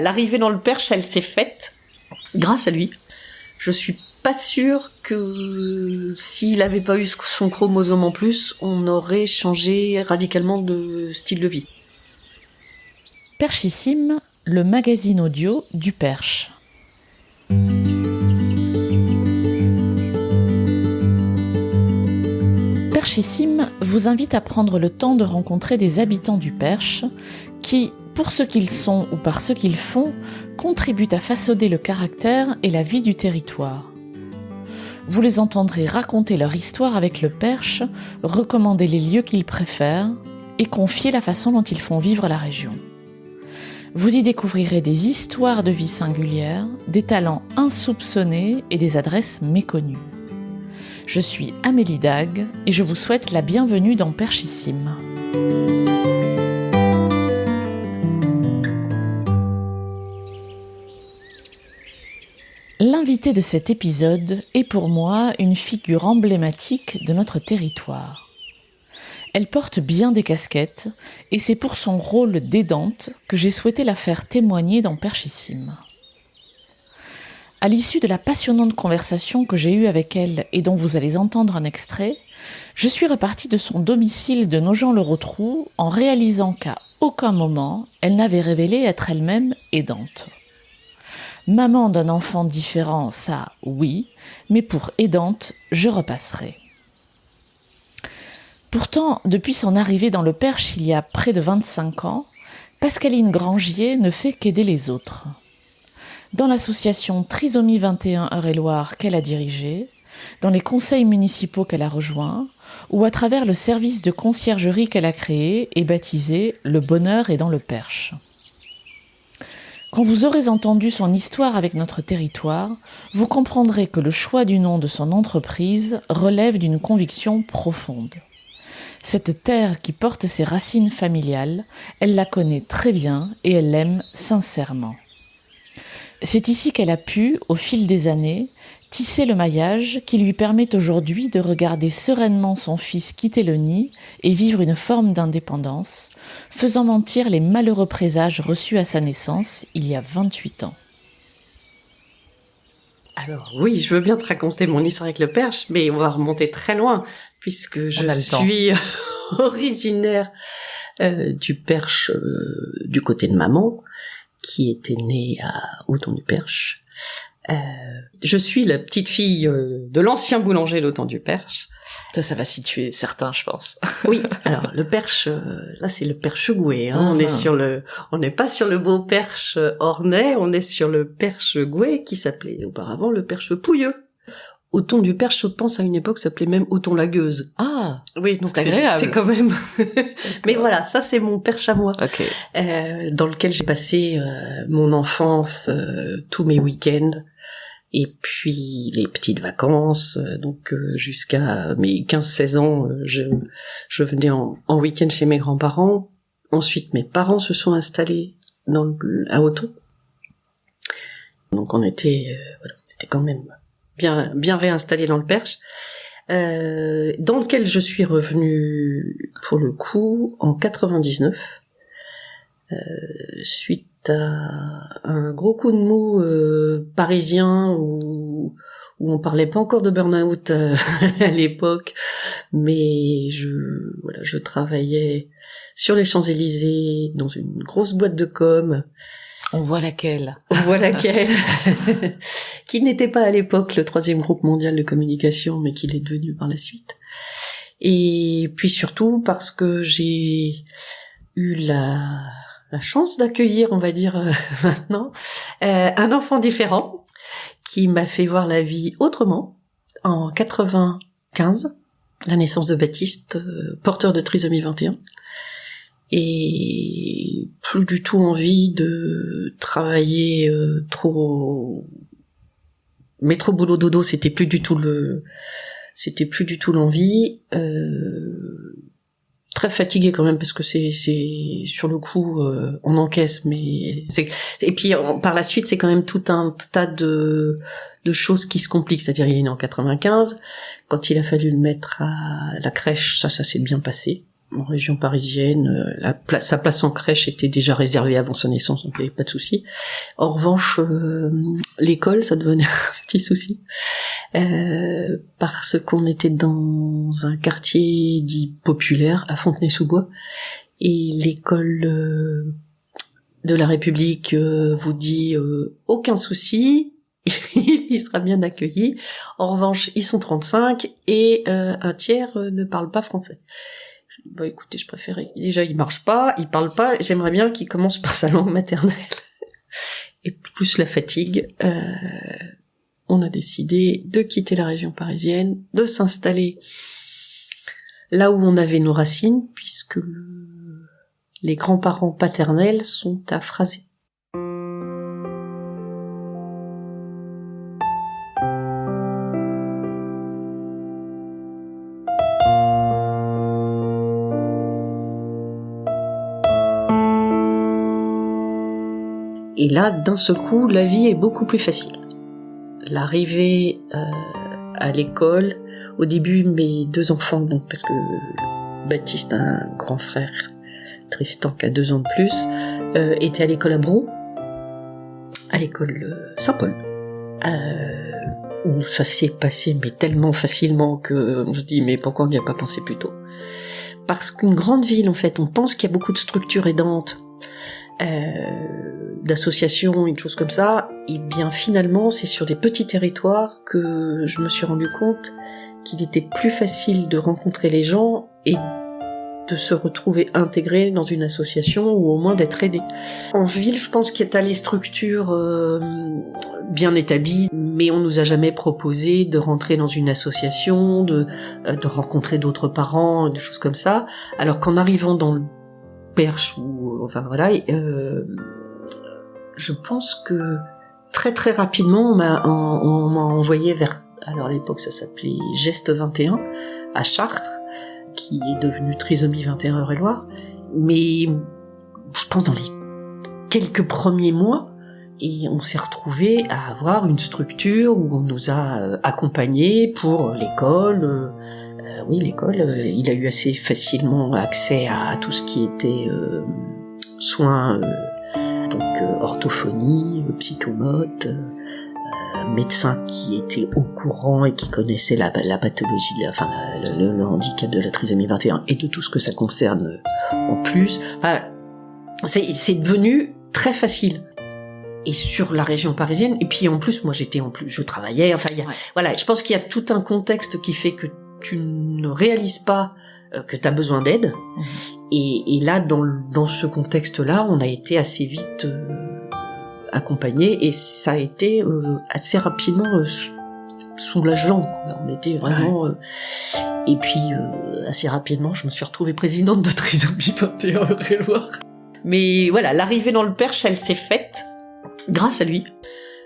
L'arrivée dans le Perche, elle s'est faite grâce à lui. Je suis pas sûre que s'il n'avait pas eu son chromosome en plus, on aurait changé radicalement de style de vie. Perchissime, le magazine audio du Perche. Perchissime vous invite à prendre le temps de rencontrer des habitants du Perche qui, pour ce qu'ils sont ou par ce qu'ils font, contribuent à façonner le caractère et la vie du territoire. Vous les entendrez raconter leur histoire avec le Perche, recommander les lieux qu'ils préfèrent et confier la façon dont ils font vivre la région. Vous y découvrirez des histoires de vie singulières, des talents insoupçonnés et des adresses méconnues. Je suis Amélie Dague et je vous souhaite la bienvenue dans Perchissime. L'invitée de cet épisode est pour moi une figure emblématique de notre territoire. Elle porte bien des casquettes et c'est pour son rôle d'aidante que j'ai souhaité la faire témoigner dans Perchissime. À l'issue de la passionnante conversation que j'ai eue avec elle et dont vous allez entendre un extrait, je suis repartie de son domicile de Nogent-le-Rotrou en réalisant qu'à aucun moment elle n'avait révélé être elle-même aidante. Maman d'un enfant différent, ça, oui, mais pour aidante, je repasserai. Pourtant, depuis son arrivée dans le Perche il y a près de 25 ans, Pascaline Grangier ne fait qu'aider les autres. Dans l'association Trisomie 21 Eure-et-Loir qu'elle a dirigée, dans les conseils municipaux qu'elle a rejoints, ou à travers le service de conciergerie qu'elle a créé et baptisé « Le bonheur est dans le Perche ». Quand vous aurez entendu son histoire avec notre territoire, vous comprendrez que le choix du nom de son entreprise relève d'une conviction profonde. Cette terre qui porte ses racines familiales, elle la connaît très bien et elle l'aime sincèrement. C'est ici qu'elle a pu, au fil des années, tisser le maillage qui lui permet aujourd'hui de regarder sereinement son fils quitter le nid et vivre une forme d'indépendance, faisant mentir les malheureux présages reçus à sa naissance il y a 28 ans. Alors oui, je veux bien te raconter mon histoire avec le Perche, mais on va remonter très loin, puisque je suis originaire du Perche du côté de maman, qui était née à Auton-du-Perche. Je suis la petite fille de l'ancien boulanger d'Auton-du-Perche. Ça va situer certains, je pense. Oui, alors le Perche, là c'est le Perche Gouet. Hein. On n'est pas sur le beau Perche ornais, on est sur le Perche Gouet qui s'appelait auparavant le Perche Pouilleux. Auton-du-Perche, je pense à une époque, s'appelait même Auton-Lagueuse. Ah, oui, donc c'est agréable. C'est quand même. Mais voilà, ça c'est mon Perche à moi, okay. Dans lequel j'ai passé mon enfance, tous mes week-ends. Et puis les petites vacances, donc jusqu'à mes 15-16 ans, je venais en week-end chez mes grands-parents. Ensuite, mes parents se sont installés à Auton. Donc on était quand même bien réinstallés dans le Perche, dans lequel je suis revenue pour le coup en 99, suite à un gros coup de mou parisien où on parlait pas encore de burn-out à l'époque, mais je travaillais sur les Champs-Élysées dans une grosse boîte de com. On voit laquelle. Qui n'était pas à l'époque le 3e groupe mondial de communication, mais qui l'est devenu par la suite. Et puis surtout parce que j'ai eu la chance d'accueillir, on va dire maintenant, un enfant différent qui m'a fait voir la vie autrement. En 95, la naissance de Baptiste, porteur de trisomie 21, et plus du tout envie de travailler trop boulot dodo, c'était plus du tout l'envie. Très fatigué quand même parce que c'est sur le coup on encaisse, mais et puis par la suite c'est quand même tout un tas de choses qui se compliquent. C'est-à-dire il est né en 95, quand il a fallu le mettre à la crèche, ça s'est bien passé. en région parisienne. Sa place en crèche était déjà réservée avant sa naissance, donc il n'y avait pas de souci. En revanche, l'école, ça devenait un petit souci, parce qu'on était dans un quartier dit populaire, à Fontenay-sous-Bois, et l'école de la République vous dit aucun souci, il sera bien accueilli. En revanche, ils sont 35 et un tiers ne parle pas français. Bah écoutez, je préférais. Déjà, il marche pas, il parle pas. J'aimerais bien qu'il commence par sa langue maternelle. Et plus la fatigue, on a décidé de quitter la région parisienne, de s'installer là où on avait nos racines, puisque les grands-parents paternels sont à Phrasé. Et là, d'un seul coup, la vie est beaucoup plus facile. L'arrivée à l'école, au début, mes 2 enfants, donc parce que Baptiste a un grand frère, Tristan qui a 2 ans de plus, était à l'école à Brou, à l'école Saint-Paul, où ça s'est passé mais tellement facilement que on se dit mais pourquoi on n'y a pas pensé plus tôt ? Parce qu'une grande ville, en fait, on pense qu'il y a beaucoup de structures aidantes, d'associations, une chose comme ça, et bien finalement c'est sur des petits territoires que je me suis rendu compte qu'il était plus facile de rencontrer les gens et de se retrouver intégré dans une association ou au moins d'être aidé. En ville, je pense qu'il y a les structures bien établies, mais on nous a jamais proposé de rentrer dans une association, de rencontrer d'autres parents, des choses comme ça, alors qu'en arrivant dans le Perche ou enfin voilà, je pense que très très rapidement on m'a envoyé vers, alors à l'époque ça s'appelait Geste 21 à Chartres, qui est devenu Trisomie 21 Eure-et-Loir, mais je pense dans les quelques premiers mois, et on s'est retrouvé à avoir une structure où on nous a accompagnés pour l'école. Oui, l'école, il a eu assez facilement accès à tout ce qui était soins, donc orthophonie, psychomote, médecin qui était au courant et qui connaissait la pathologie, le handicap de la trisomie 21 et de tout ce que ça concerne en plus. Enfin, c'est devenu très facile. Et sur la région parisienne, et puis en plus, moi je travaillais, enfin, voilà, je pense qu'il y a tout un contexte qui fait que tu ne réalises pas que tu as besoin d'aide. Et là, dans ce contexte-là, on a été assez vite accompagnés, et ça a été assez rapidement soulageant, quoi. On était vraiment... et puis, assez rapidement, je me suis retrouvée présidente de Trisomie 21 Eure-et-Loir. Mais voilà, l'arrivée dans le Perche, elle s'est faite grâce à lui.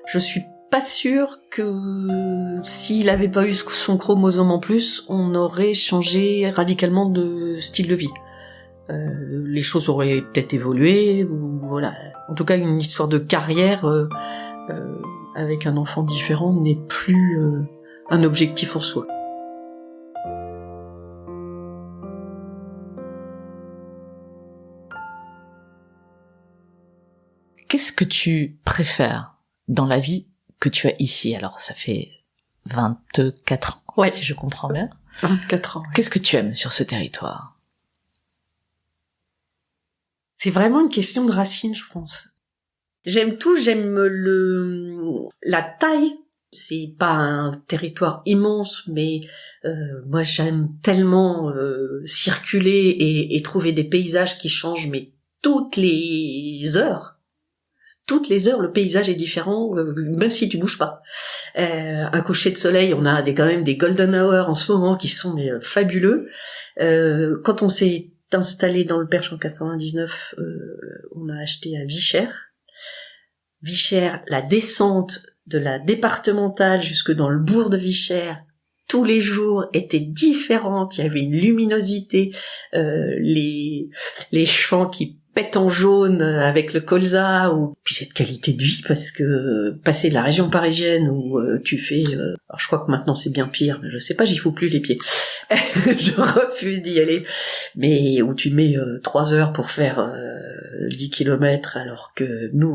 Je suis pas sûre que s'il avait pas eu son chromosome en plus, on aurait changé radicalement de style de vie. Les choses auraient peut-être évolué, ou voilà. En tout cas, une histoire de carrière avec un enfant différent n'est plus un objectif en soi. Qu'est-ce que tu préfères dans la vie que tu as ici? Alors, ça fait 24 ans, si je comprends bien. 24 ans. Ouais. Qu'est-ce que tu aimes sur ce territoire? C'est vraiment une question de racines, je pense. J'aime tout, j'aime la taille. C'est pas un territoire immense, mais moi j'aime tellement circuler et trouver des paysages qui changent, mais toutes les heures. Toutes les heures, le paysage est différent, même si tu bouges pas. Un coucher de soleil, on a quand même des golden hours en ce moment qui sont fabuleux. Quand on s'est installé dans le Perche en 99, on a acheté à Vichères. Vichères, la descente de la départementale jusque dans le bourg de Vichères, tous les jours étaient différentes. Il y avait une luminosité, les champs qui pète en jaune avec le colza, ou puis cette qualité de vie, parce que passer de la région parisienne où tu fais, alors je crois que maintenant c'est bien pire, mais je sais pas, j'y fous plus les pieds. Je refuse d'y aller, mais où tu mets 3 heures pour faire 10 kilomètres, alors que nous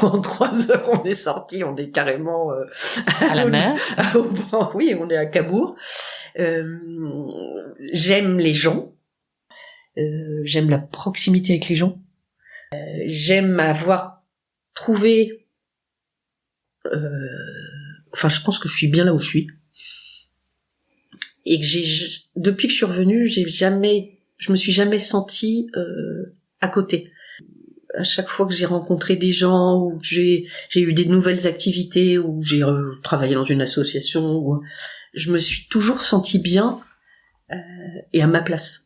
en 3 heures on est sortis, on est carrément à la mer. Oui, on est à Cabourg. J'aime les gens. J'aime la proximité avec les gens. J'aime avoir trouvé. Je pense que je suis bien là où je suis. Et que depuis que je suis revenue, je me suis jamais sentie à côté. À chaque fois que j'ai rencontré des gens, ou que j'ai eu des nouvelles activités, ou j'ai travaillé dans une association, je me suis toujours sentie bien et à ma place.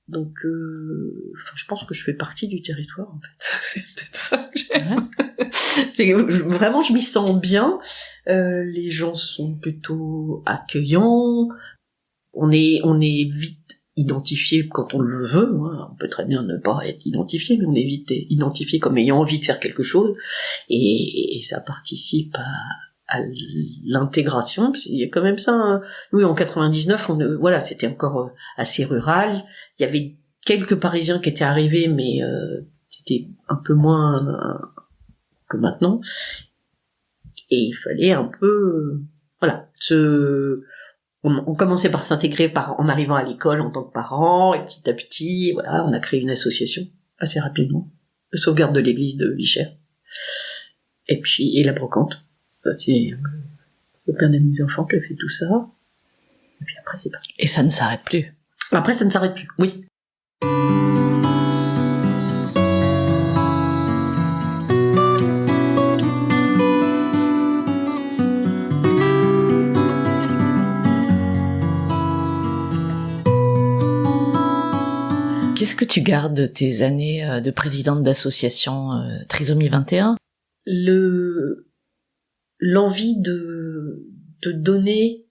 Donc, je pense que je fais partie du territoire, en fait. C'est peut-être ça que j'aime. C'est vraiment, je m'y sens bien. Les gens sont plutôt accueillants. On est vite identifié quand on le veut. Hein. On peut très bien ne pas être identifié, mais on est vite identifié comme ayant envie de faire quelque chose. Et ça participe à l'intégration. Il y a quand même ça. Hein. Nous, en 99, c'était encore assez rural. Il y avait quelques Parisiens qui étaient arrivés, mais c'était un peu moins que maintenant. Et il fallait un peu, on commençait par s'intégrer en arrivant à l'école en tant que parents, et petit à petit, on a créé une association assez rapidement, de sauvegarde de l'église de Vichères. Et la brocante. C'est le père de mes enfants qui a fait tout ça. Et puis après, c'est parti. Et ça ne s'arrête plus. Après, ça ne s'arrête plus, oui. Qu'est-ce que tu gardes de tes années de présidente d'association Trisomie 21 ? L'envie de donner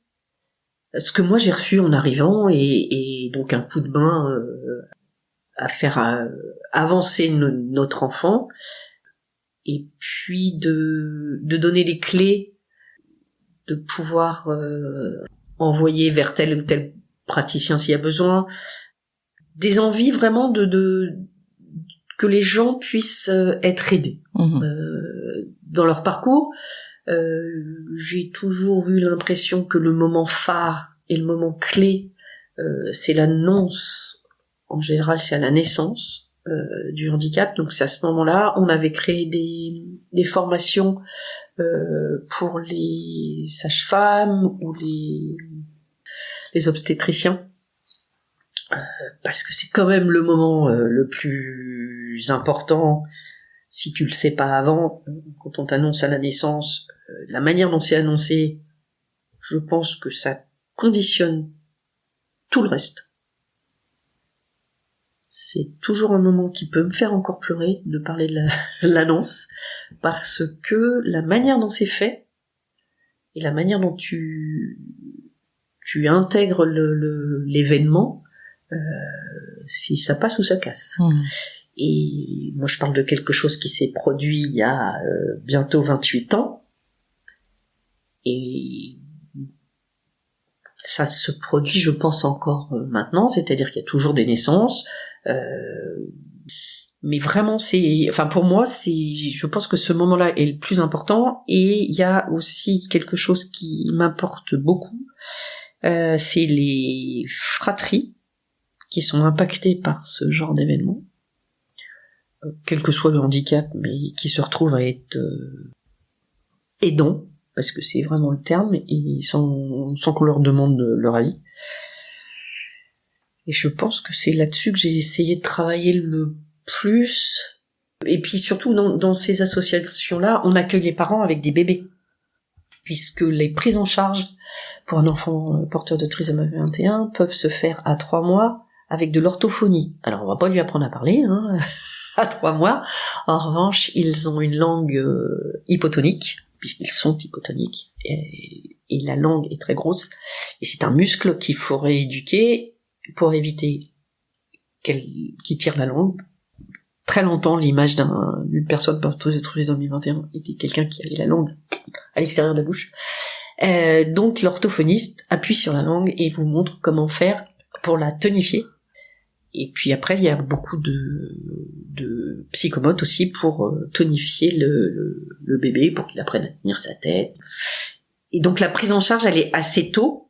ce que moi j'ai reçu en arrivant, et donc un coup de main à faire avancer notre enfant, et puis de donner les clés, de pouvoir envoyer vers tel ou tel praticien s'il y a besoin, des envies vraiment de que les gens puissent être aidés dans leur parcours. J'ai toujours eu l'impression que le moment phare et le moment clé, c'est l'annonce. En général, c'est à la naissance du handicap. Donc, c'est à ce moment-là, on avait créé des formations pour les sages-femmes ou les obstétriciens, parce que c'est quand même le moment le plus important. Si tu le sais pas avant, quand on t'annonce à la naissance, la manière dont c'est annoncé, je pense que ça conditionne tout le reste. C'est toujours un moment qui peut me faire encore pleurer de parler de l'annonce, parce que la manière dont c'est fait, et la manière dont tu intègres l'événement, si ça passe ou ça casse. Et moi, je parle de quelque chose qui s'est produit il y a bientôt 28 ans. Et ça se produit, je pense, encore maintenant. C'est-à-dire qu'il y a toujours des naissances. Mais vraiment, pour moi, je pense que ce moment-là est le plus important. Et il y a aussi quelque chose qui m'importe beaucoup. C'est les fratries qui sont impactées par ce genre d'événement, quel que soit le handicap, mais qui se retrouvent à être aidants, parce que c'est vraiment le terme, et sans qu'on leur demande leur avis. Et je pense que c'est là-dessus que j'ai essayé de travailler le plus. Et puis surtout, dans ces associations-là, on accueille les parents avec des bébés, puisque les prises en charge pour un enfant porteur de trisomie 21 peuvent se faire à 3 mois avec de l'orthophonie. Alors, on va pas lui apprendre à parler, à 3 mois. En revanche, ils ont une langue hypotonique, puisqu'ils sont hypotoniques, et la langue est très grosse, et c'est un muscle qu'il faut rééduquer pour éviter qu'il tire la langue, très longtemps, l'image d'une personne porteuse de trisomie 21 était quelqu'un qui avait la langue à l'extérieur de la bouche. Donc l'orthophoniste appuie sur la langue et vous montre comment faire pour la tonifier. Et puis après, il y a beaucoup de psychomotes aussi pour tonifier le bébé, pour qu'il apprenne à tenir sa tête. Et donc la prise en charge, elle est assez tôt.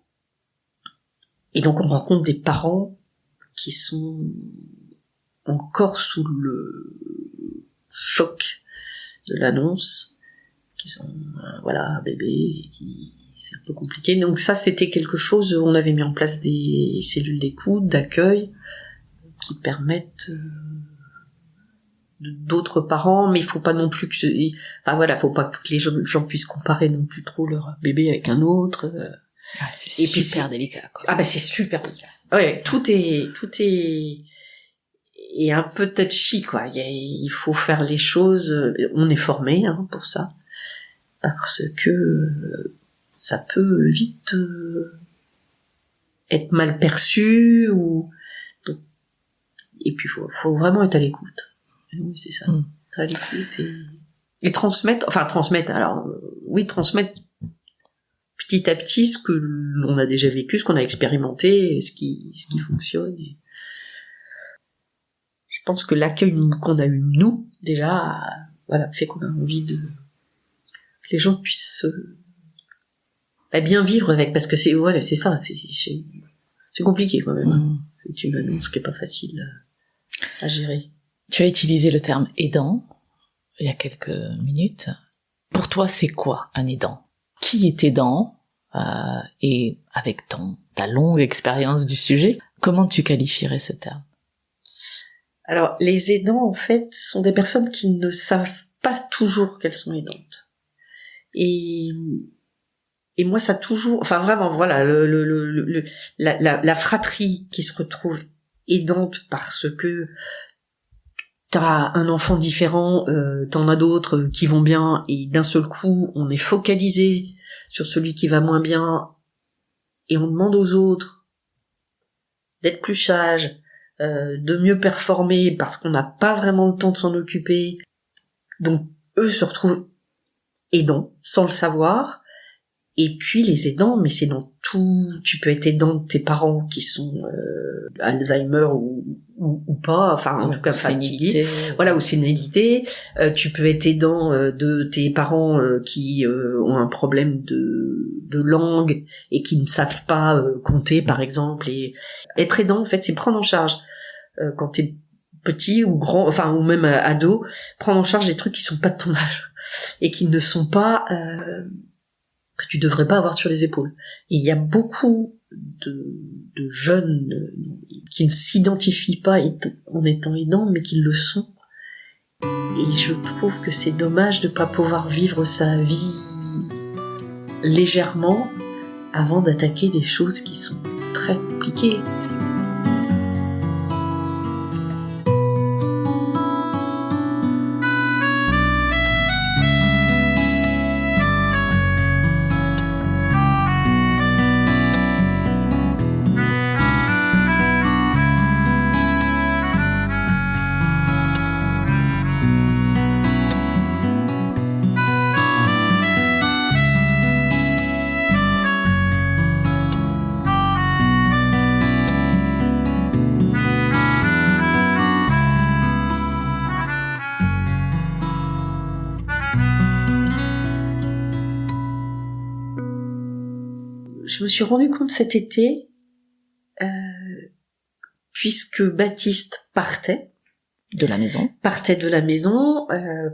Et donc on rencontre des parents qui sont encore sous le choc de l'annonce, qui sont un bébé, c'est un peu compliqué. Donc ça, c'était quelque chose, on avait mis en place des cellules d'écoute, d'accueil, qui permettent d'autres parents, mais il faut pas non plus faut pas que les gens puissent comparer non plus trop leur bébé avec un autre. C'est super délicat, quoi. Ah c'est super délicat. Ouais, tout est un peu touchy, quoi. Il faut faire les choses. On est formé pour ça, parce que ça peut vite être mal perçu et puis faut vraiment être à l'écoute. Oui, c'est ça. Être à l'écoute et transmettre. Alors transmettre petit à petit ce que l'on a déjà vécu, ce qu'on a expérimenté, ce qui fonctionne. Et je pense que l'accueil qu'on a eu nous déjà, fait qu'on a envie que les gens puissent bien vivre avec, parce que c'est ça, c'est compliqué quand même. C'est une annonce qui est pas facile à gérer. Tu as utilisé le terme aidant il y a quelques minutes. Pour toi, c'est quoi un aidant? Qui est aidant? Et avec ta longue expérience du sujet, comment tu qualifierais ce terme? Alors, les aidants, en fait, sont des personnes qui ne savent pas toujours qu'elles sont aidantes. Et moi, ça a toujours, vraiment, la fratrie qui se retrouve aidante parce que t'as un enfant différent, t'en as d'autres qui vont bien, et d'un seul coup, on est focalisé sur celui qui va moins bien, et on demande aux autres d'être plus sages, de mieux performer, parce qu'on n'a pas vraiment le temps de s'en occuper. Donc, eux se retrouvent aidants, sans le savoir. Et puis les aidants, mais c'est dans tout. Tu peux être aidant de tes parents qui sont Alzheimer ou pas, en tout cas fatigués, ou sénilité. Tu peux être aidant de tes parents qui ont un problème de langue et qui ne savent pas compter, par exemple. Et être aidant, en fait, c'est prendre en charge quand t'es petit ou grand, ou même ado, prendre en charge des trucs qui sont pas de ton âge et qui ne sont pas que tu devrais pas avoir sur les épaules. Et il y a beaucoup de jeunes qui ne s'identifient pas en étant aidants, mais qui le sont. Et je trouve que c'est dommage de pas pouvoir vivre sa vie légèrement avant d'attaquer des choses qui sont très compliquées. Je me suis rendu compte cet été, puisque Baptiste partait de la maison,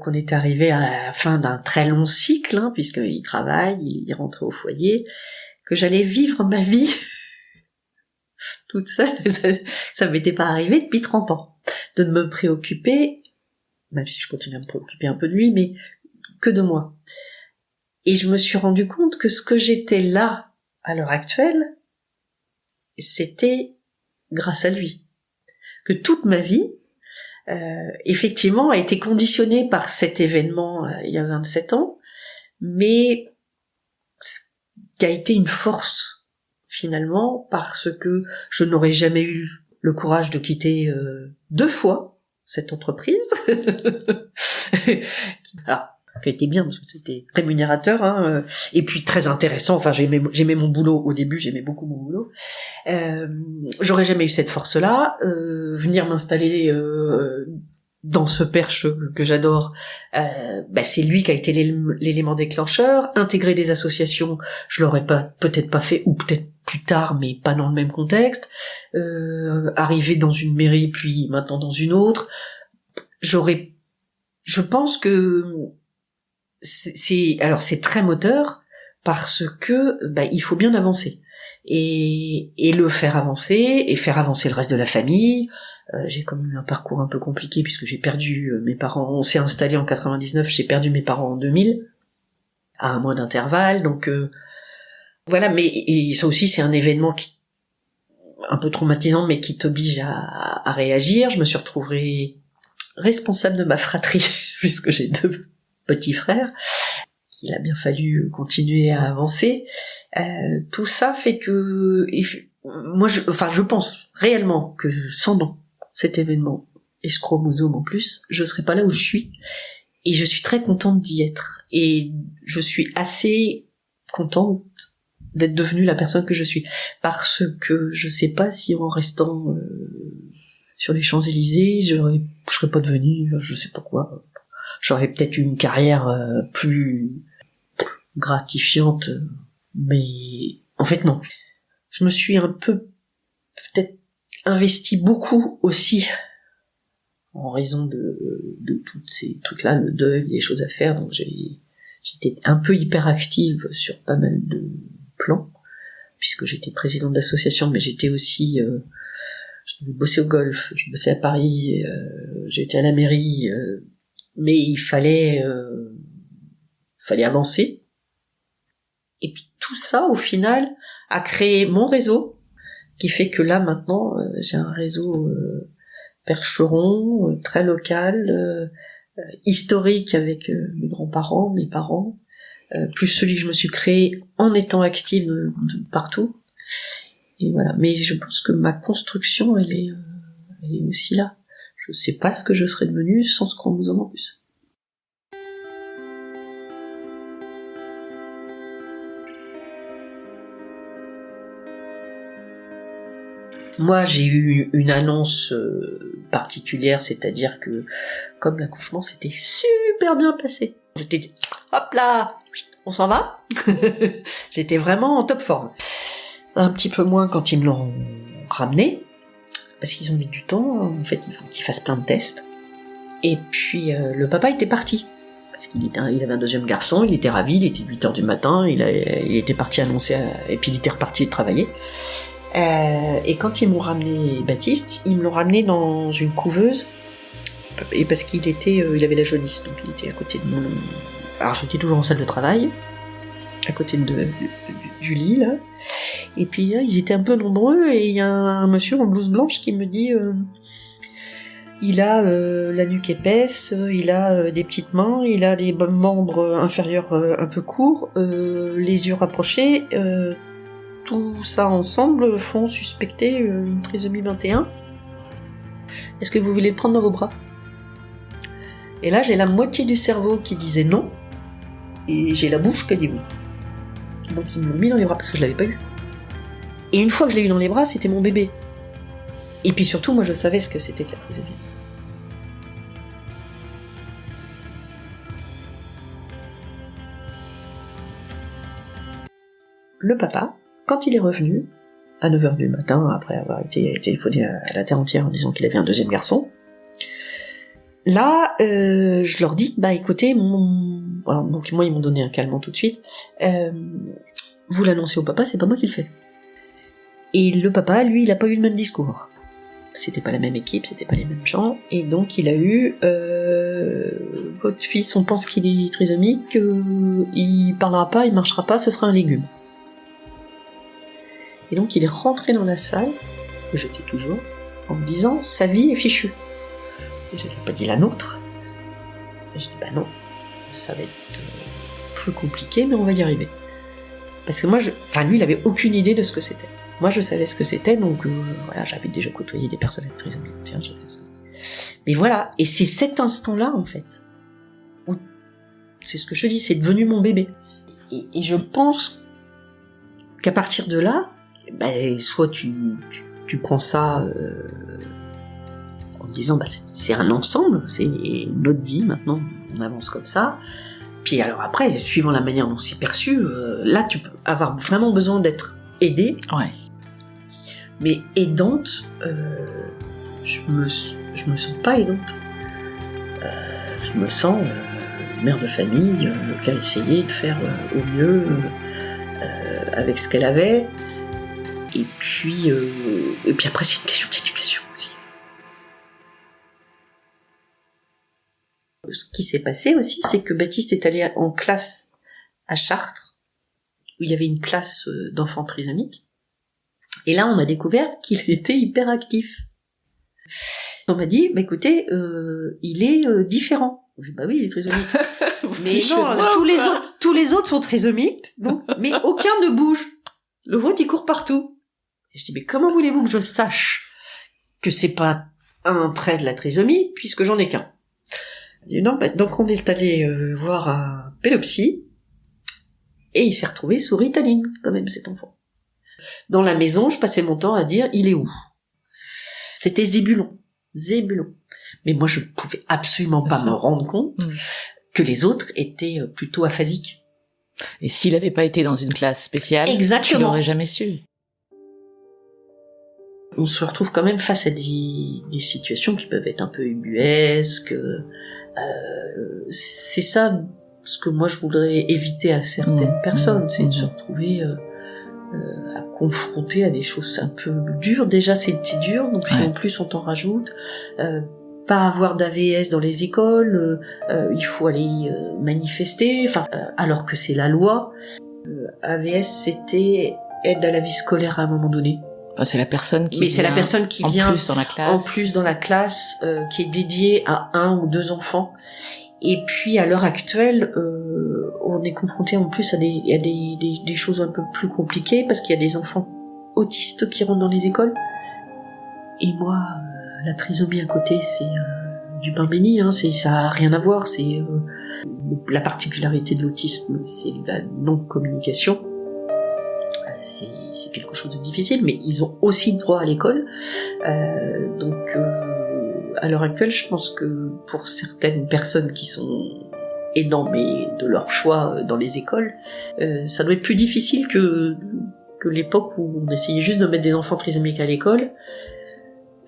qu'on était arrivé à la fin d'un très long cycle, puisqu'il travaille, il rentrait au foyer, que j'allais vivre ma vie toute seule. Ça m'était pas arrivé depuis 30 ans, de me préoccuper, même si je continue à me préoccuper un peu de lui, mais que de moi. Et je me suis rendu compte que ce que j'étais là, à l'heure actuelle, c'était grâce à lui. Que toute ma vie, effectivement, a été conditionnée par cet événement il y a 27 ans, mais qui a été une force, finalement, parce que je n'aurais jamais eu le courage de quitter 2 fois cette entreprise. Alors, qui était bien, parce que c'était rémunérateur, hein, et puis très intéressant. Enfin, j'aimais mon boulot au début, j'aimais beaucoup mon boulot. J'aurais jamais eu cette force-là. Venir m'installer dans ce perche que j'adore, c'est lui qui a été l'élément déclencheur. Intégrer des associations, je l'aurais peut-être pas fait, ou peut-être plus tard, mais pas dans le même contexte. Arriver dans une mairie, puis maintenant dans une autre, je pense que c'est très moteur, parce que il faut bien avancer et le faire avancer et faire avancer le reste de la famille. J'ai quand même eu un parcours un peu compliqué, puisque j'ai perdu mes parents. On s'est installé en 99, j'ai perdu mes parents en 2000 à un mois d'intervalle, donc voilà. Mais ça aussi, c'est un événement un peu traumatisant, mais qui t'oblige à réagir. Je me suis retrouvée responsable de ma fratrie puisque j'ai 2 petits frères, qu'il a bien fallu continuer à avancer. Tout ça fait que moi, je pense réellement que sans cet événement, et ce chromosome en plus, je serais pas là où je suis. Et je suis très contente d'y être. Et je suis assez contente d'être devenue la personne que je suis. Parce que je sais pas si en restant sur les Champs-Élysées, je serais pas devenue, je sais pas quoi. J'aurais peut-être une carrière plus gratifiante, mais en fait non. Je me suis un peu peut-être investi beaucoup aussi en raison de toutes ces trucs là, le deuil, les choses à faire. Donc j'étais un peu hyperactive sur pas mal de plans, puisque j'étais présidente d'association, mais j'étais aussi je bossais au golf, je bossais à Paris, j'étais à la mairie, mais il fallait avancer. Et puis tout ça au final a créé mon réseau, qui fait que là maintenant j'ai un réseau percheron, très local, historique, avec mes grands-parents, mes parents, plus celui que je me suis créé en étant active de partout. Et voilà. Mais je pense que ma construction, elle est aussi là. Je sais pas ce que je serais devenue sans ce chromosome en plus. Moi, j'ai eu une annonce particulière, c'est-à-dire que, comme l'accouchement s'était super bien passé, j'étais dit, hop là, on s'en va. J'étais vraiment en top forme. Un petit peu moins quand ils me l'ont ramené, parce qu'ils ont mis du temps. En fait, il faut qu'ils fassent plein de tests. Et puis, le papa était parti, parce qu'il avait un deuxième garçon, il était ravi, il était 8h du matin, il était parti annoncer, et puis il était reparti travailler. Et quand ils m'ont ramené Baptiste, ils me l'ont ramené dans une couveuse, et parce qu'il avait la jaunisse, donc il était à côté de mon... Alors j'étais toujours en salle de travail, à côté du lit, là. Et puis là, ils étaient un peu nombreux, et il y a un monsieur en blouse blanche qui me dit il a la nuque épaisse, il a des petites mains, il a des membres inférieurs un peu courts, les yeux rapprochés, tout ça ensemble font suspecter une trisomie 21. Est-ce que vous voulez le prendre dans vos bras ? Et là, j'ai la moitié du cerveau qui disait non, et j'ai la bouche qui a dit oui. Donc ils me l'ont mis dans les bras, parce que je l'avais pas eu. Et une fois que je l'ai eu dans les bras, c'était mon bébé. Et puis surtout, moi je savais ce que c'était que la trisomie. Le papa, quand il est revenu, à 9h du matin, après avoir été téléphoné à la terre entière en disant qu'il avait un deuxième garçon, là, je leur dis, écoutez, alors, donc moi ils m'ont donné un calmant tout de suite, vous l'annoncez au papa, c'est pas moi qui le fais. Et le papa, lui, il a pas eu le même discours. C'était pas la même équipe, c'était pas les mêmes gens, et donc il a eu votre fils, on pense qu'il est trisomique, il parlera pas, il marchera pas, ce sera un légume. Et donc il est rentré dans la salle, où j'étais toujours, en me disant, sa vie est fichue. Et je lui ai pas dit la nôtre. Et je dis non, ça va être plus compliqué, mais on va y arriver. Parce que moi, lui, il avait aucune idée de ce que c'était. Moi, je savais ce que c'était, donc voilà, j'avais déjà côtoyé des personnes avec trisomie 21, je savais ce que c'était. Mais voilà, et c'est cet instant-là, en fait, où, c'est ce que je te dis, c'est devenu mon bébé. Et je pense qu'à partir de là, soit tu prends ça en disant c'est un ensemble, c'est notre vie maintenant, on avance comme ça. Puis alors après, suivant la manière dont c'est perçu, là tu peux avoir vraiment besoin d'être aidée. Ouais. Mais aidante, je me sens pas aidante. Je me sens mère de famille qui a essayé de faire au mieux avec ce qu'elle avait. Et puis après, c'est une question d'éducation aussi. Ce qui s'est passé aussi, c'est que Baptiste est allé en classe à Chartres, où il y avait une classe d'enfants trisomiques. Et là, on a découvert qu'il était hyperactif. On m'a dit, écoutez, il est différent. J'ai dit, oui, il est trisomique. Mais non, tous les autres sont trisomiques, donc, mais aucun ne bouge. Le vôtre, il court partout. Et je dis, mais comment voulez-vous que je sache que c'est pas un trait de la trisomie, puisque j'en ai qu'un? Il dit, non, donc on est allé voir un pédopsie, et il s'est retrouvé sous Ritaline, quand même, cet enfant. Dans la maison, je passais mon temps à dire, il est où? C'était Zébulon. Mais moi, je pouvais absolument pas me rendre compte que les autres étaient plutôt aphasiques. Et s'il avait pas été dans une classe spéciale, exactement, tu l'aurais jamais su. On se retrouve quand même face à des situations qui peuvent être un peu ubuesques. C'est ça ce que moi je voudrais éviter à certaines personnes, c'est de se retrouver à confronter à des choses un peu dures. Déjà c'était dur, donc si en plus on t'en rajoute, pas avoir d'AVS dans les écoles, il faut aller manifester, alors que c'est la loi. AVS c'était aide à la vie scolaire à un moment donné. C'est la personne qui vient en plus dans la classe, qui est dédiée à 1 ou 2 enfants. Et puis à l'heure actuelle, on est confronté en plus à des choses un peu plus compliquées, parce qu'il y a des enfants autistes qui rentrent dans les écoles. Et moi, la trisomie à côté, c'est du pain béni, ça a rien à voir. C'est la particularité de l'autisme, c'est la non-communication. C'est quelque chose de difficile, mais ils ont aussi droit à l'école. Donc, à l'heure actuelle, je pense que pour certaines personnes qui sont aidants, mais de leur choix dans les écoles, ça doit être plus difficile que l'époque où on essayait juste de mettre des enfants trisomiques à l'école.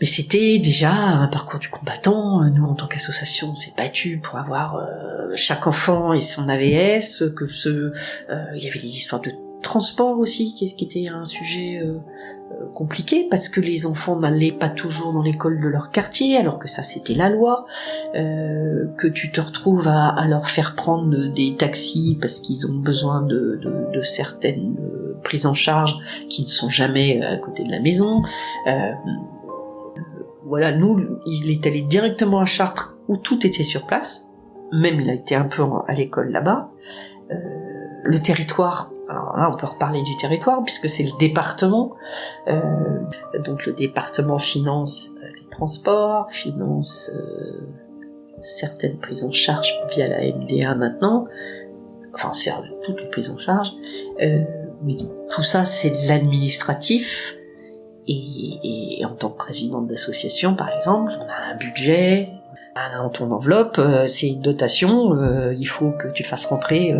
Mais c'était déjà un parcours du combattant. Nous, en tant qu'association, on s'est battus pour avoir chaque enfant et son AVS, il y avait des histoires de transport aussi, qui était un sujet compliqué, parce que les enfants n'allaient pas toujours dans l'école de leur quartier, alors que ça c'était la loi, que tu te retrouves à leur faire prendre des taxis parce qu'ils ont besoin de certaines prises en charge qui ne sont jamais à côté de la maison. Voilà, nous, il est allé directement à Chartres où tout était sur place, même il a été un peu à l'école là-bas. Le territoire, alors là on peut reparler du territoire puisque c'est le département, donc le département finance les transports, finance certaines prises en charge via la MDA maintenant, c'est toutes les prises en charge, mais tout ça c'est de l'administratif. Et en tant que présidente d'association, par exemple, on a un budget, dans ton enveloppe, c'est une dotation, il faut que tu fasses rentrer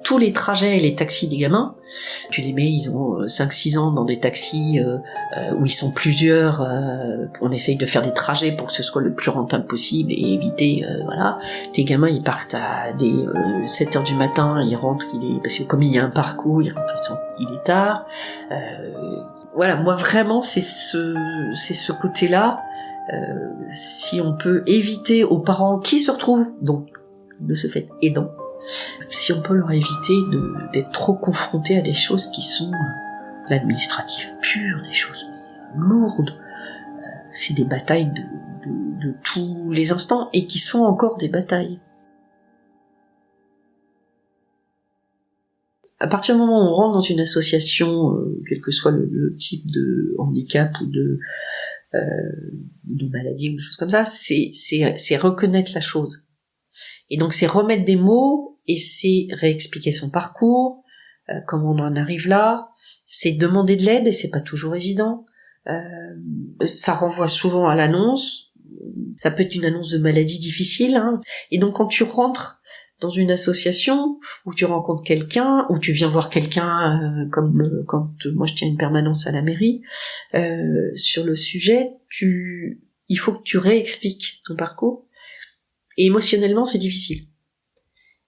tous les trajets et les taxis des gamins. Tu les mets, ils ont 5-6 ans dans des taxis où ils sont plusieurs, on essaye de faire des trajets pour que ce soit le plus rentable possible et éviter, voilà. Tes gamins, ils partent à des 7h du matin, ils rentrent, parce que comme il y a un parcours, ils rentrent, il est tard. Voilà, moi vraiment c'est ce côté-là, si on peut éviter aux parents qui se retrouvent donc de ce fait aidants, si on peut leur éviter d'être trop confrontés à des choses qui sont l'administratif pur, des choses lourdes, c'est des batailles de tous les instants et qui sont encore des batailles. À partir du moment où on rentre dans une association, quel que soit le type de handicap ou de maladie ou des choses comme ça, c'est reconnaître la chose. Et donc c'est remettre des mots et c'est réexpliquer son parcours, comment on en arrive là, c'est demander de l'aide et c'est pas toujours évident. Ça renvoie souvent à l'annonce, ça peut être une annonce de maladie difficile, hein. Et donc quand tu rentres dans une association où tu rencontres quelqu'un, où tu viens voir quelqu'un, comme quand moi je tiens une permanence à la mairie, sur le sujet, il faut que tu réexpliques ton parcours. Et émotionnellement, c'est difficile.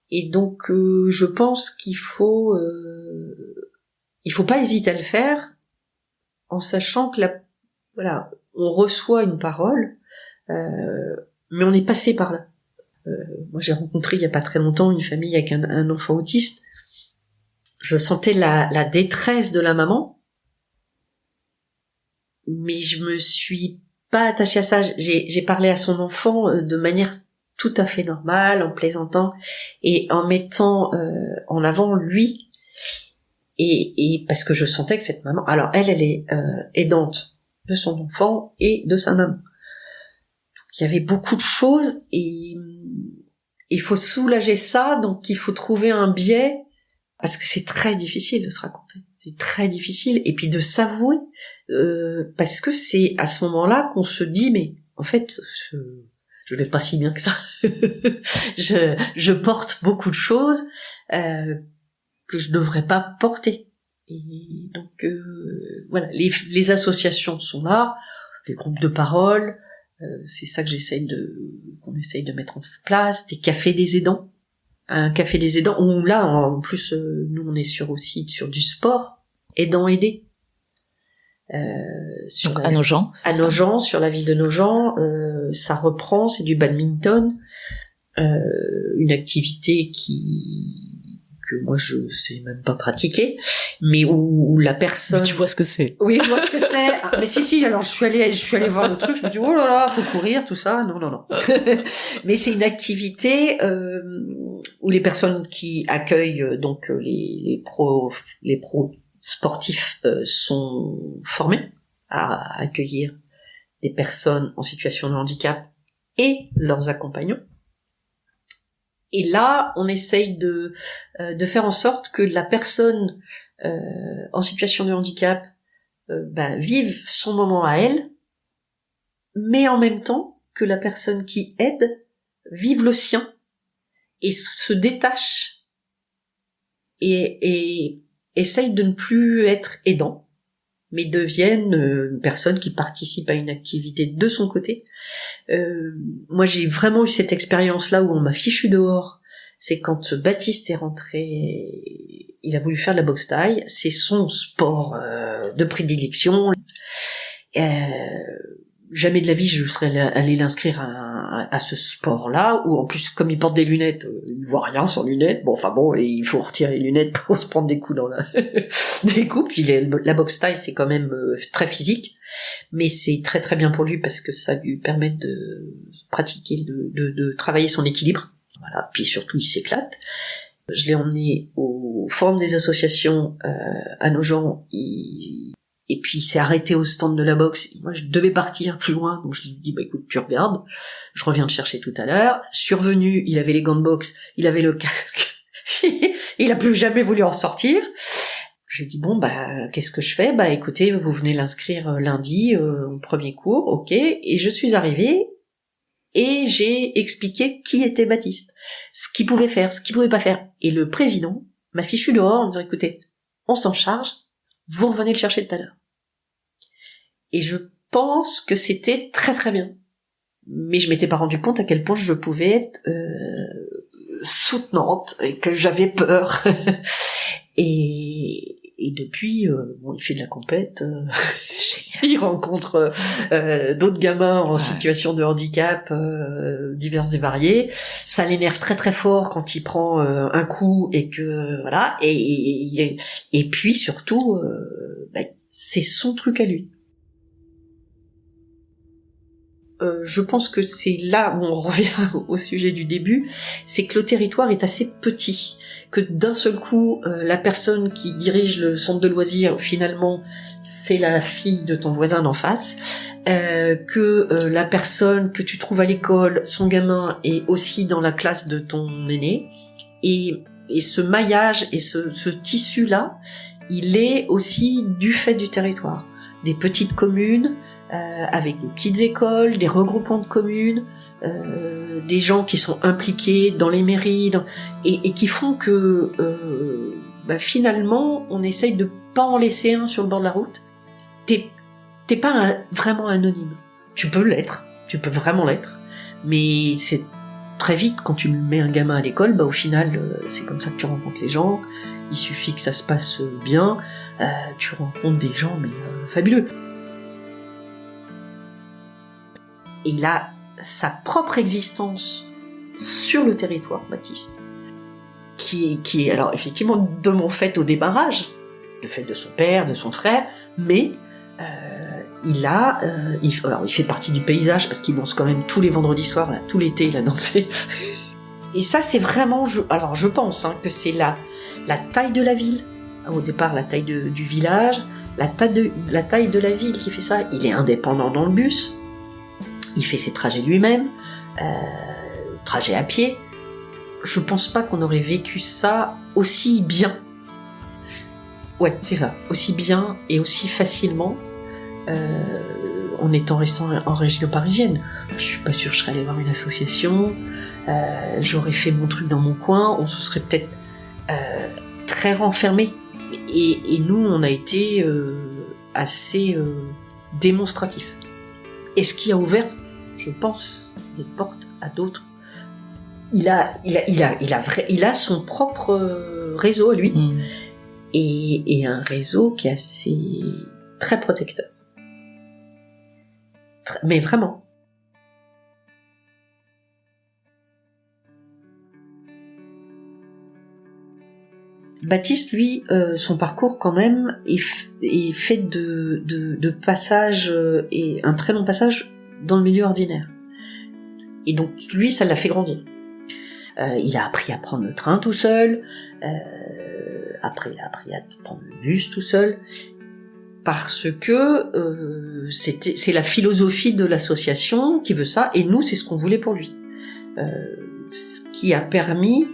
Et donc, je pense qu'il faut pas hésiter à le faire, en sachant que on reçoit une parole, mais on est passé par là. Moi, j'ai rencontré il y a pas très longtemps une famille avec un enfant autiste. Je sentais la détresse de la maman, mais je me suis pas attachée à ça. J'ai parlé à son enfant de manière tout à fait normale, en plaisantant et en mettant en avant lui, et parce que je sentais que cette maman, alors elle est aidante de son enfant et de sa maman. Donc, il y avait beaucoup de choses et il faut soulager ça, donc il faut trouver un biais, parce que c'est très difficile de se raconter, c'est très difficile, et puis de s'avouer, parce que c'est à ce moment-là qu'on se dit, mais en fait, je vais pas si bien que ça. je porte beaucoup de choses que je devrais pas porter. Et donc voilà, les associations sont là, les groupes de parole, c'est ça que qu'on essaye de mettre en place, des cafés des aidants. Un café des aidants où là en plus nous on est aussi sur du sport, aidant aidé. Donc, à nos gens, sur la vie de nos gens, ça reprend, c'est du badminton, une activité que moi je sais même pas pratiquer, mais où la personne... Mais tu vois ce que c'est. Oui, je vois ce que c'est. Ah, mais si, alors je suis allée voir le truc, je me dis oh là là, faut courir, tout ça. Non. Mais c'est une activité où les personnes qui accueillent donc les pros sportifs sont formés à accueillir des personnes en situation de handicap et leurs accompagnants. Et là, on essaye de faire en sorte que la personne en situation de handicap vive son moment à elle, mais en même temps que la personne qui aide vive le sien et se détache et essaye de ne plus être aidant, mais devienne une personne qui participe à une activité de son côté. Moi, j'ai vraiment eu cette expérience-là où on m'a fichu dehors. C'est quand Baptiste est rentré, il a voulu faire de la boxe thaï, c'est son sport de prédilection. Jamais de la vie je serais allé l'inscrire à ce sport-là, où en plus comme il porte des lunettes, il voit rien sans lunettes. Et il faut retirer les lunettes pour se prendre des coups des coups. Puis la boxe thaï c'est quand même très physique, mais c'est très très bien pour lui parce que ça lui permet de pratiquer, de travailler son équilibre. Voilà. Puis surtout il s'éclate. Je l'ai emmené au forum des associations à Nogent. Et puis il s'est arrêté au stand de la boxe. Moi, je devais partir plus loin, donc je lui ai dit écoute, tu regardes, je reviens te chercher tout à l'heure. Je suis revenu, il avait les gants de boxe, il avait le casque, il a plus jamais voulu en sortir. J'ai dit qu'est-ce que je fais ? Écoutez, vous venez l'inscrire lundi au premier cours, ok. Et je suis arrivée et j'ai expliqué qui était Baptiste, ce qu'il pouvait faire, ce qu'il pouvait pas faire. Et le président m'a fichu dehors en me disant écoutez, on s'en charge, vous revenez le chercher tout à l'heure. Et je pense que c'était très très bien. Mais je m'étais pas rendu compte à quel point je pouvais être soutenante et que j'avais peur. et depuis, il fait de la compète. Il rencontre d'autres gamins en situation de handicap divers et variés. Ça l'énerve très très fort quand il prend un coup et que voilà. Et puis surtout, c'est son truc à lui. je pense que c'est là où on revient au sujet du début, c'est que le territoire est assez petit, que d'un seul coup, la personne qui dirige le centre de loisirs, finalement, c'est la fille de ton voisin d'en face, que la personne que tu trouves à l'école, son gamin, est aussi dans la classe de ton aîné, et ce maillage et ce tissu-là, il est aussi du fait du territoire. Des petites communes, avec des petites écoles, des regroupements de communes, des gens qui sont impliqués dans les mairies, et qui font que finalement, on essaye de pas en laisser un sur le bord de la route. T'es pas vraiment anonyme. Tu peux l'être, tu peux vraiment l'être, mais c'est très vite, quand tu mets un gamin à l'école, au final, c'est comme ça que tu rencontres les gens. Il suffit que ça se passe bien, tu rencontres des gens fabuleux. Et il a sa propre existence sur le territoire, Baptiste, qui est alors effectivement de mon fait au démarrage, du fait de son père, de son frère, mais il fait partie du paysage parce qu'il danse quand même tous les vendredis soirs, là, tout l'été il a dansé. Et ça c'est vraiment, je pense que c'est la taille de la ville, au départ la taille du village, la taille de la ville qui fait ça. Il est indépendant dans le bus, il fait ses trajets lui-même, trajets à pied. Je pense pas qu'on aurait vécu ça aussi bien. Ouais, c'est ça, aussi bien et aussi facilement en étant restant en région parisienne. Je suis pas sûre que je serais allée voir une association, j'aurais fait mon truc dans mon coin, on se serait peut-être très renfermés. Et nous, on a été assez démonstratifs. Et ce qui a ouvert, je pense, des portes à d'autres. Il a son propre réseau à lui, et un réseau qui est assez très protecteur. Mais vraiment. Baptiste, lui, son parcours quand même est fait de passages, et un très long passage dans le milieu ordinaire. Et donc lui, ça l'a fait grandir. Il a appris à prendre le train tout seul, après il a appris à prendre le bus tout seul, parce que c'est la philosophie de l'association qui veut ça, et nous c'est ce qu'on voulait pour lui. Ce qui a permis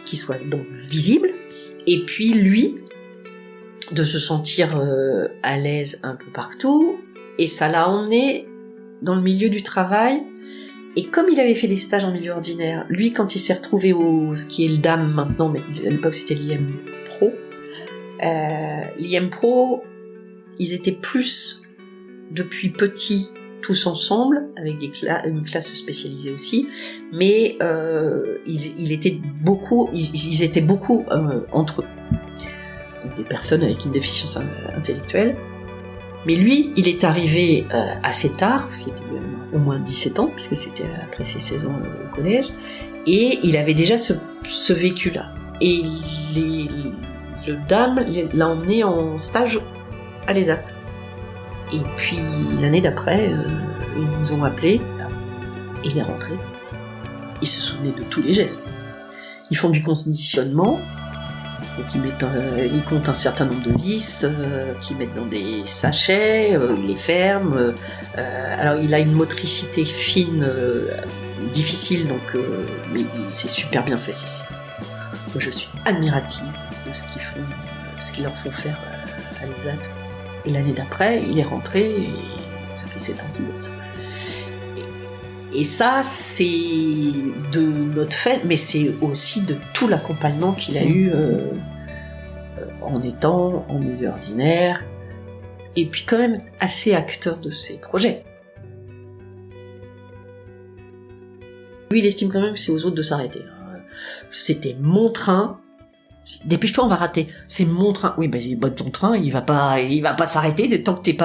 qu'il soit donc visible, et puis lui de se sentir à l'aise un peu partout, et ça l'a emmené dans le milieu du travail. Et comme il avait fait des stages en milieu ordinaire, lui quand il s'est retrouvé ce qui est le DAM maintenant, mais à l'époque c'était l'IM Pro, l'IM Pro, ils étaient plus depuis petit tous ensemble, avec une classe spécialisée aussi, mais ils étaient beaucoup entre eux. Donc des personnes avec une déficience intellectuelle. Mais lui, il est arrivé assez tard, parce qu'il était au moins 17 ans, puisque c'était après ses 16 ans au collège, et il avait déjà ce vécu-là. Et le DAM l'a emmené en stage à l'ESAT. Et puis l'année d'après, ils nous ont appelés, et il est rentré. Il se souvenait de tous les gestes. Ils font du conditionnement, donc ils comptent un certain nombre de vis, qu'ils mettent dans des sachets, ils les ferment. Alors il a une motricité fine, difficile, donc mais c'est super bien fait. Moi, je suis admirative de ce qu'ils leur font faire à l'ESAT. Et l'année d'après, il est rentré, et ça fait 7 ans qu'il bosse. Et ça, c'est de notre fait, mais c'est aussi de tout l'accompagnement qu'il a eu en étant en milieu ordinaire, et puis quand même assez acteur de ses projets. Lui, il estime quand même que c'est aux autres de s'arrêter. C'était mon train. Dépêche-toi, on va rater. C'est mon train. Oui, ton train, il va pas s'arrêter tant que il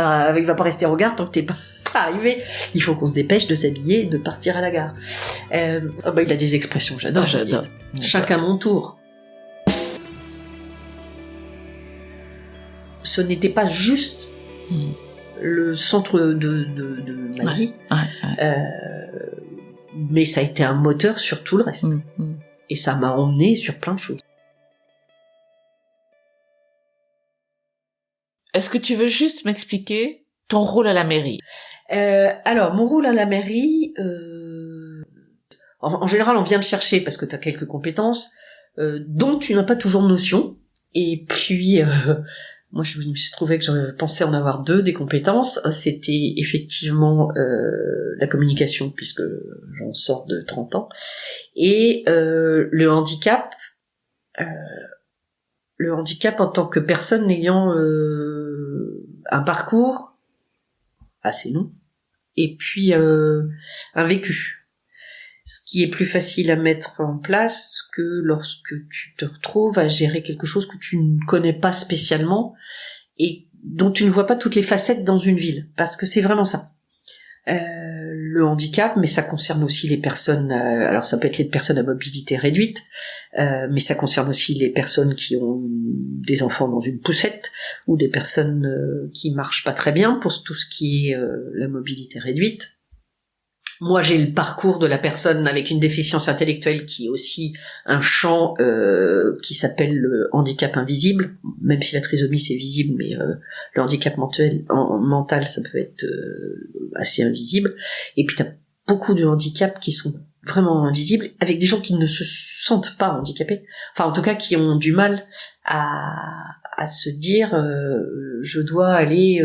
va pas rester en gare tant que t'es pas arrivé. Il faut qu'on se dépêche de s'habiller et de partir à la gare. Il a des expressions, j'adore. Chacun mon tour. Ce n'était pas juste le centre de ma vie. Mais ça a été un moteur sur tout le reste. Et ça m'a emmené sur plein de choses. Est-ce que tu veux juste m'expliquer ton rôle à la mairie? Alors, mon rôle à la mairie, en général, on vient te chercher parce que tu as quelques compétences dont tu n'as pas toujours notion. Et puis, moi, je me suis trouvé que je pensais en avoir 2 des compétences. C'était effectivement la communication, puisque j'en sors de 30 ans, et le handicap. Le handicap en tant que personne ayant un parcours assez long, et puis un vécu. Ce qui est plus facile à mettre en place que lorsque tu te retrouves à gérer quelque chose que tu ne connais pas spécialement et dont tu ne vois pas toutes les facettes dans une ville. Parce que c'est vraiment ça. Le handicap, mais ça concerne aussi les personnes, alors ça peut être les personnes à mobilité réduite, mais ça concerne aussi les personnes qui ont des enfants dans une poussette, ou des personnes qui marchent pas très bien pour tout ce qui est la mobilité réduite. Moi, j'ai le parcours de la personne avec une déficience intellectuelle qui est aussi un champ qui s'appelle le handicap invisible, même si la trisomie c'est visible, mais le handicap mental ça peut être assez invisible. Et puis t'as beaucoup de handicaps qui sont vraiment invisibles, avec des gens qui ne se sentent pas handicapés, enfin en tout cas qui ont du mal à se dire je dois aller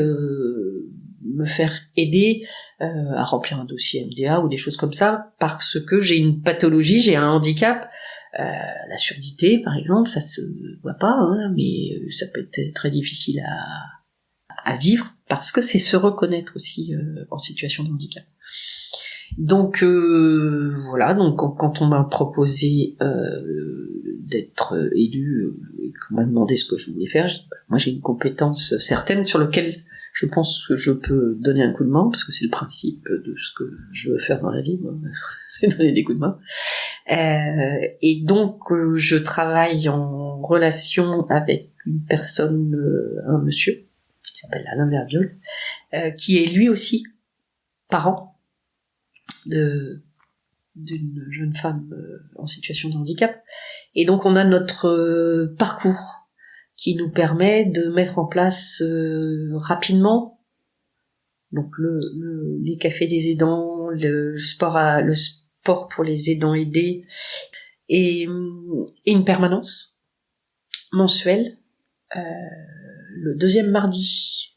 me faire aider à remplir un dossier MDA ou des choses comme ça, parce que j'ai une pathologie, j'ai un handicap, la surdité par exemple, ça se voit pas, hein, mais ça peut être très difficile à vivre, parce que c'est se reconnaître aussi en situation de handicap. Donc voilà, donc quand on m'a proposé d'être élu et qu'on m'a demandé ce que je voulais faire, moi j'ai une compétence certaine sur laquelle je pense que je peux donner un coup de main, parce que c'est le principe de ce que je veux faire dans la vie, moi. C'est donner des coups de main. Et donc, je travaille en relation avec une personne, un monsieur, qui s'appelle Alain Verviol, qui est lui aussi parent d'une jeune femme en situation de handicap. Et donc, on a notre parcours qui nous permet de mettre en place rapidement donc les cafés des aidants, le sport pour les aidants aidés, et une permanence mensuelle le deuxième mardi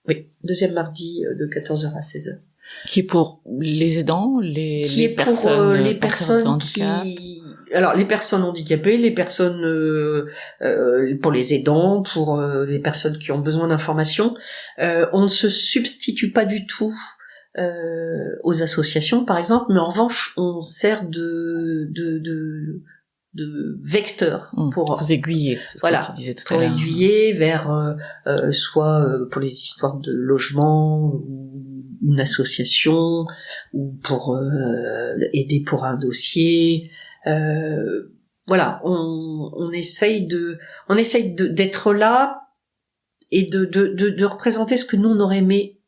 de 14h à 16h. Qui est pour les aidants, les personnes qui... Alors, les personnes handicapées, les personnes pour les aidants, pour les personnes qui ont besoin d'informations. On ne se substitue pas du tout aux associations, par exemple, mais en revanche, on sert de vecteur pour vous aiguiller, c'est ce que tu disais tout à l'heure. Pour aiguiller vers soit pour les histoires de logement, ou une association, ou pour aider pour un dossier. Voilà, on essaye d'être là et de représenter ce que nous on aurait aimé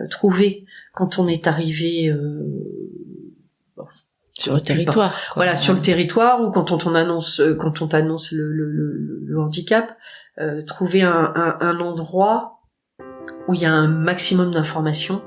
trouver quand on est arrivé sur le territoire. Voilà, sur le territoire, ou quand on t'annonce le handicap, trouver un endroit où il y a un maximum d'informations.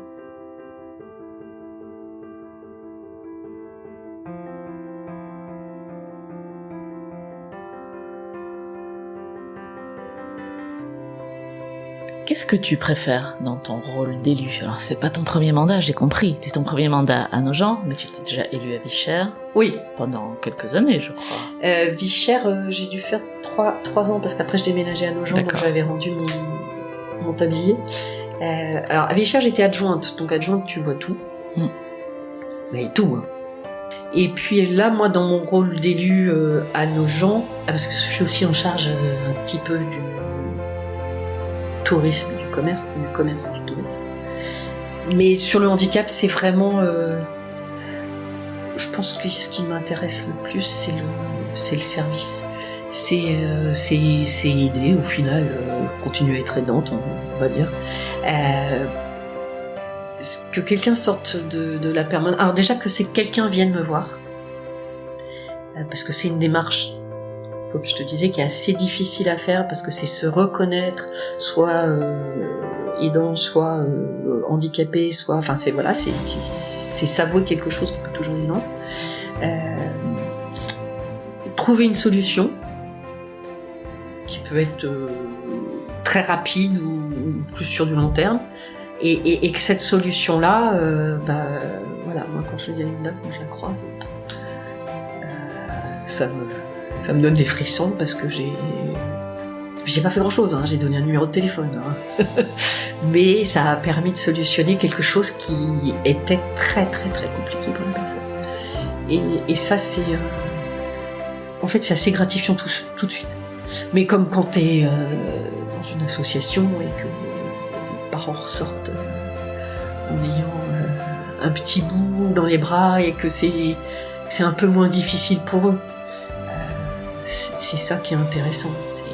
Qu'est-ce que tu préfères dans ton rôle d'élu? Alors, c'est pas ton premier mandat, j'ai compris. C'est ton premier mandat à Nogent, mais tu t'es déjà élu à Vichères. Oui. Pendant quelques années, je crois. Vichères, j'ai dû faire 3 ans, parce qu'après je déménageais à Nogent, donc j'avais rendu mon tablier. Alors, à Vichères, j'étais adjointe. Donc, adjointe, tu vois tout. Mais tout, hein. Et puis là, moi, dans mon rôle d'élu à Nogent, parce que je suis aussi en charge un petit peu du tourisme, du commerce et du tourisme. Mais sur le handicap, c'est vraiment... je pense que ce qui m'intéresse le plus, c'est le service. c'est aider au final, continuer à être aidante, on va dire. Que quelqu'un sorte de la permanence. Alors déjà que c'est quelqu'un vienne me voir, parce que c'est une démarche, comme je te disais, qui est assez difficile à faire, parce que c'est se reconnaître, soit aidant, soit handicapé, soit, enfin c'est voilà, c'est s'avouer quelque chose qui peut toujours être évident. Trouver une solution qui peut être très rapide ou plus sur du long terme. Et que cette solution-là, voilà, moi quand je viens une dame, quand je la croise, ça me donne des frissons parce que j'ai pas fait grand-chose, hein, j'ai donné un numéro de téléphone, hein. Mais ça a permis de solutionner quelque chose qui était très très très compliqué pour la personne. Et ça c'est, en fait c'est assez gratifiant tout de suite. Mais comme quand t'es dans une association et que parents ressortent en ayant un petit bout dans les bras et que c'est un peu moins difficile pour eux. C'est ça qui est intéressant. C'est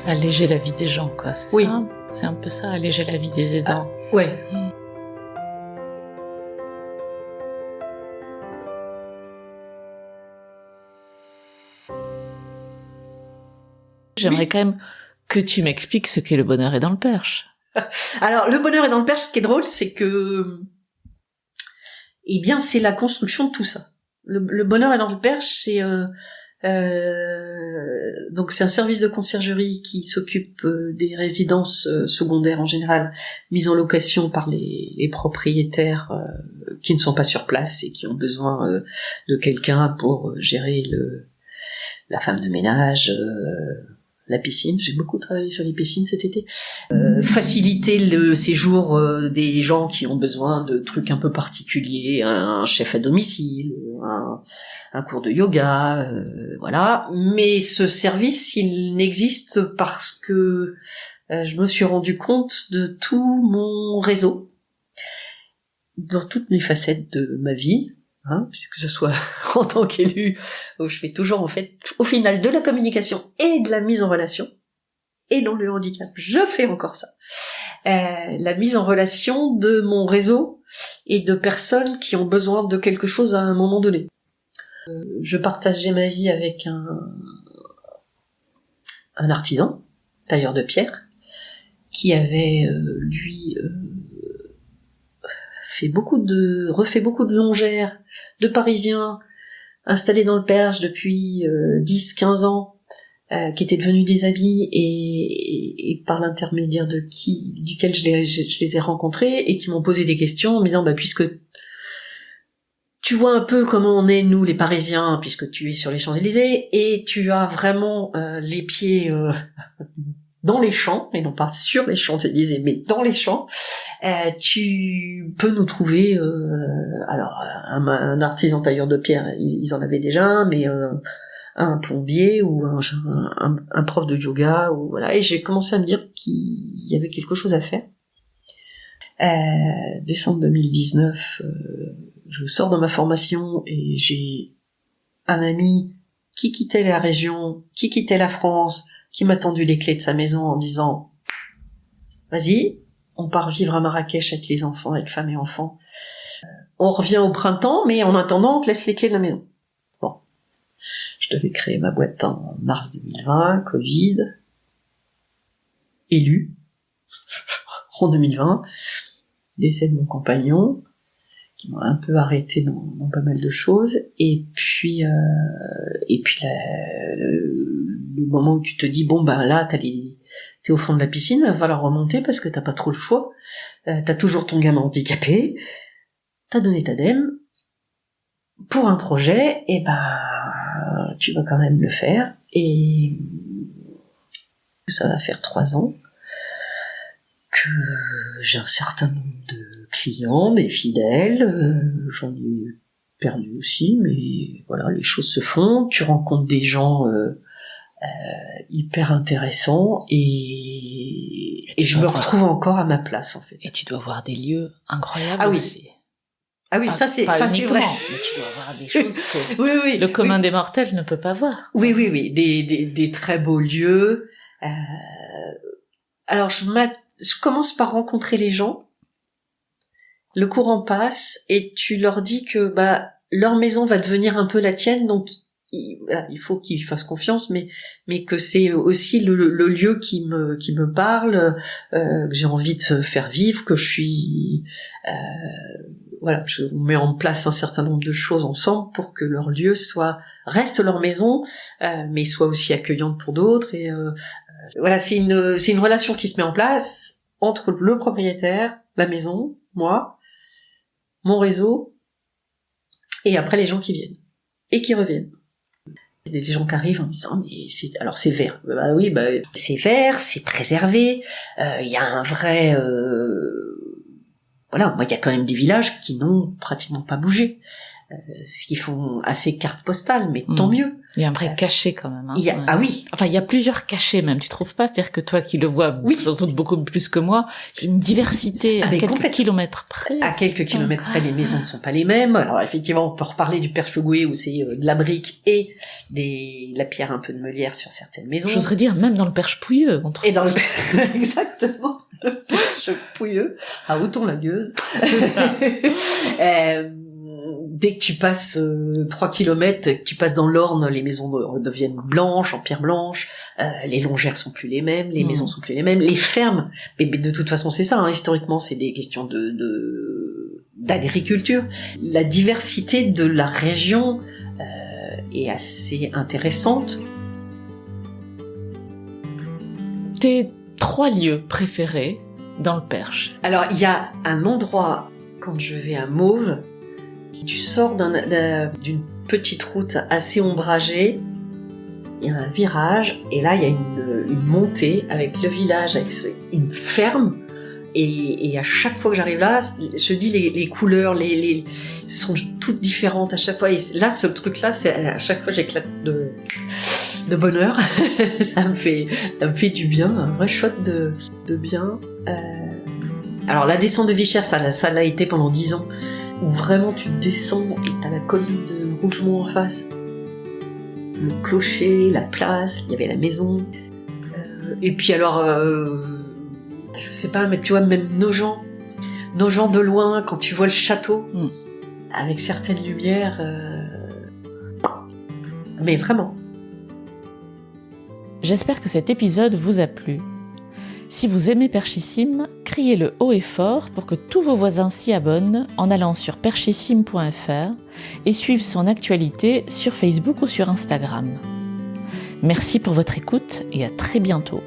alléger la vie des gens, quoi. C'est oui. Ça. C'est un peu ça, alléger la vie des aidants. Ouais. J'aimerais quand même que tu m'expliques ce qu'est le bonheur est dans le Perche. Alors, le bonheur est dans le Perche. Ce qui est drôle, c'est que, eh bien, c'est la construction de tout ça. Le bonheur est dans le Perche, c'est donc c'est un service de conciergerie qui s'occupe des résidences secondaires en général mises en location par les propriétaires qui ne sont pas sur place et qui ont besoin de quelqu'un pour gérer la femme de ménage. La piscine, j'ai beaucoup travaillé sur les piscines cet été. Faciliter le séjour des gens qui ont besoin de trucs un peu particuliers, un chef à domicile, un cours de yoga, voilà. Mais ce service, il n'existe parce que je me suis rendu compte de tout mon réseau, dans toutes mes facettes de ma vie, hein, puisque ce soit en tant qu'élu, où je fais toujours en fait au final de la communication et de la mise en relation, et dans le handicap je fais encore ça, la mise en relation de mon réseau et de personnes qui ont besoin de quelque chose à un moment donné. Je partageais ma vie avec un artisan, tailleur de pierre, qui avait lui refait beaucoup de longères de Parisiens installés dans le Perche depuis 10-15 ans, qui étaient devenus des amis et par l'intermédiaire duquel je les ai rencontrés et qui m'ont posé des questions en me disant puisque tu vois un peu comment on est nous les Parisiens, puisque tu es sur les Champs-Élysées et tu as vraiment les pieds dans les champs, et non pas sur les Champs-Élysées, mais dans les champs, tu peux nous trouver, alors un artisan tailleur de pierre, ils en avaient déjà un, mais un plombier ou un prof de yoga, ou voilà. Et j'ai commencé à me dire qu'il y avait quelque chose à faire. Décembre 2019, je sors de ma formation et j'ai un ami qui quittait la région, qui quittait la France, qui m'a tendu les clés de sa maison en disant « Vas-y, on part vivre à Marrakech avec les enfants, avec femme et enfants. On revient au printemps, mais en attendant, on te laisse les clés de la maison. » Bon, je devais créer ma boîte en mars 2020, Covid, élu, en 2020, décès de mon compagnon, qui m'a un peu arrêté dans pas mal de choses, et puis le moment où tu te dis là t'es au fond de la piscine, va falloir remonter parce que t'as pas trop le choix, t'as toujours ton gamin handicapé, t'as donné ta dème pour un projet, et tu vas quand même le faire, et ça va faire 3 ans que j'ai un certain nombre de clients, des fidèles, j'en ai perdu aussi, mais voilà, les choses se font, tu rencontres des gens hyper intéressants, et je me retrouve encore à ma place, en fait. Et tu dois voir des lieux incroyables oui. aussi. Ah oui, ça c'est vrai. Mais tu dois avoir des choses que oui, le commun des mortels ne peut pas voir. Oui, des très beaux lieux. Alors je commence par rencontrer les gens. Le courant passe et tu leur dis que leur maison va devenir un peu la tienne, donc il faut qu'ils fassent confiance, mais que c'est aussi le lieu qui me parle, que j'ai envie de faire vivre, que je suis je mets en place un certain nombre de choses ensemble pour que leur lieu reste leur maison, mais soit aussi accueillante pour d'autres. Et c'est une relation qui se met en place entre le propriétaire, la maison, moi, mon réseau, et après les gens qui viennent et qui reviennent. Des gens qui arrivent en me disant mais c'est vert. C'est vert, c'est préservé. Il y a un vrai moi il y a quand même des villages qui n'ont pratiquement pas bougé. Ce qui font assez carte postale, mais tant mieux. Il y a un vrai cachet quand même. Hein. Ah oui. Enfin, il y a plusieurs cachets même, tu trouves pas? C'est-à-dire que toi qui le vois sans doute beaucoup plus que moi, il y a une diversité à quelques kilomètres près. À quelques kilomètres près, les maisons ne sont pas les mêmes. Alors effectivement, on peut reparler du Perchegoué où c'est de la brique et la pierre un peu de meulière sur certaines maisons. J'oserais dire même dans le Perche pouilleux. Et dans le exactement, le Perche pouilleux à Houton-la-Gueuse. Dès que tu passes 3 kilomètres, que tu passes dans l'Orne, les maisons deviennent blanches, en pierre blanche, les longères sont plus les mêmes, les maisons sont plus les mêmes, les fermes, mais de toute façon c'est ça, historiquement c'est des questions d'agriculture. La diversité de la région est assez intéressante. Tes 3 lieux préférés dans le Perche? Alors il y a un endroit, quand je vais à Mauves, tu sors d'une petite route assez ombragée, il y a un virage, et là il y a une montée avec le village, avec une ferme, et à chaque fois que j'arrive là, je dis les couleurs, sont toutes différentes à chaque fois, et là ce truc-là, à chaque fois j'éclate de bonheur, ça me fait du bien, un vrai shot de bien. Alors la descente de Vichères, ça l'a été pendant 10 ans, où vraiment tu descends et t'as la colline de Rougemont en face, le clocher, la place, il y avait la maison, et puis alors je sais pas, mais tu vois même nos gens de loin, quand tu vois le château avec certaines lumières, mais vraiment. J'espère que cet épisode vous a plu. Si vous aimez Perchissime, criez-le haut et fort pour que tous vos voisins s'y abonnent en allant sur perchissime.fr et suivent son actualité sur Facebook ou sur Instagram. Merci pour votre écoute et à très bientôt.